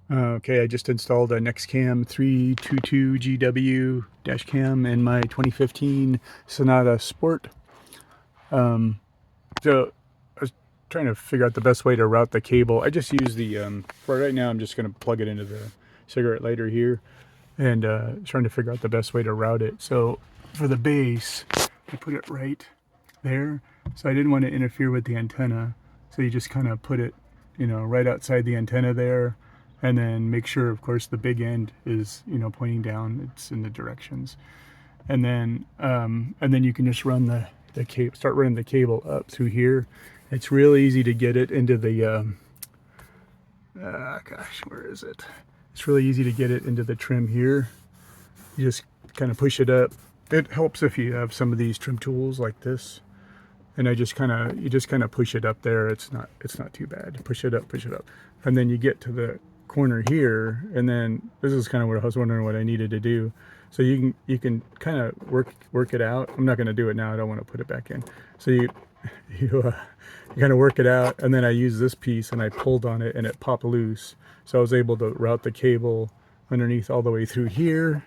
Okay, I just installed a Nextcam 322GW dash cam in my 2015 Sonata Sport. So I was trying to figure out the best way to route the cable. I just use for right now, I'm just going to plug it into the cigarette lighter here and trying to figure out the best way to route it. So for the base, I put it right there. So I didn't want to interfere with the antenna. So you just kind of put it, right outside the antenna there. And then make sure, of course, the big end is, pointing down. It's in the directions. And then you can just run the cable, start running the cable up through here. It's real easy to get it into the, gosh, where is it? It's really easy to get it into the trim here. You just kind of push it up. It helps if you have some of these trim tools like this. And you just kind of push it up there. It's not too bad. Push it up, and then you get to the corner here, and then this is kind of what I was wondering what I needed to do. So you can kind of work it out. I'm not going to do it now. I don't want to put it back in. So you kind of work it out, and then I use this piece and I pulled on it and it popped loose. So I was able to route the cable underneath all the way through here,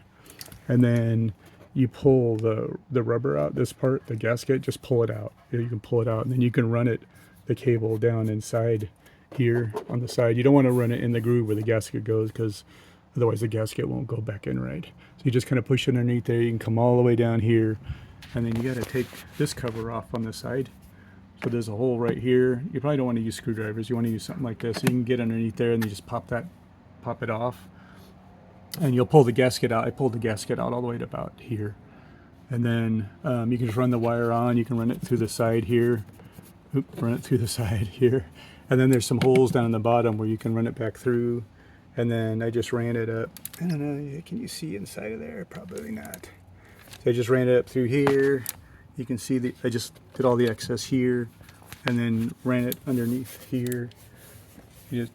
and then you pull the rubber out, this part, the gasket, just pull it out. You can pull it out, and then you can run the cable down inside here on the side. You don't want to run it in the groove where the gasket goes, because otherwise the gasket won't go back in right. So you just kind of push it underneath there. You can come all the way down here, and then you got to take this cover off on the side. So there's a hole right here. You probably don't want to use screwdrivers. You want to use something like this. So you can get underneath there, and you just pop it off. And you'll pull the gasket out. I pulled the gasket out all the way to about here. And then you can just run the wire on. You can run it through the side here. Run it through the side here. And then there's some holes down the bottom where you can run it back through. And then I just ran it up. I don't know, can you see inside of there? Probably not. So I just ran it up through here. You can see I just did all the excess here. And then ran it underneath here. You just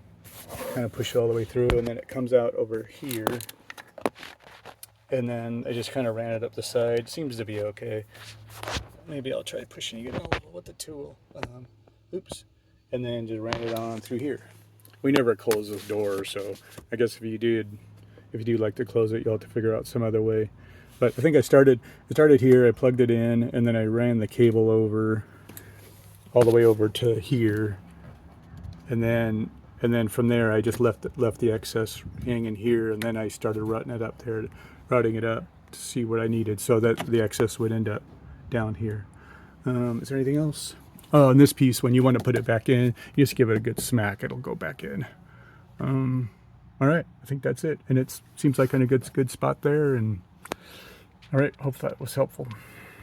kind of push it all the way through, and then it comes out over here, and then I just kind of ran it up the side. Seems to be okay. Maybe I'll try pushing it a little with the tool. Oops. And then just ran it on through here. We never close this door, so I guess if you do like to close it, you'll have to figure out some other way. But I think I started here. I plugged it in, and then I ran the cable over all the way over to here, and then from there I just left the excess hanging here, and then I started routing it up to see what I needed, so that the excess would end up down here. Is there anything else? Oh, and this piece, when you want to put it back in, you just give it a good smack, it'll go back in. All right, I think that's it, and it seems like in a good spot there. And all right, hope that was helpful.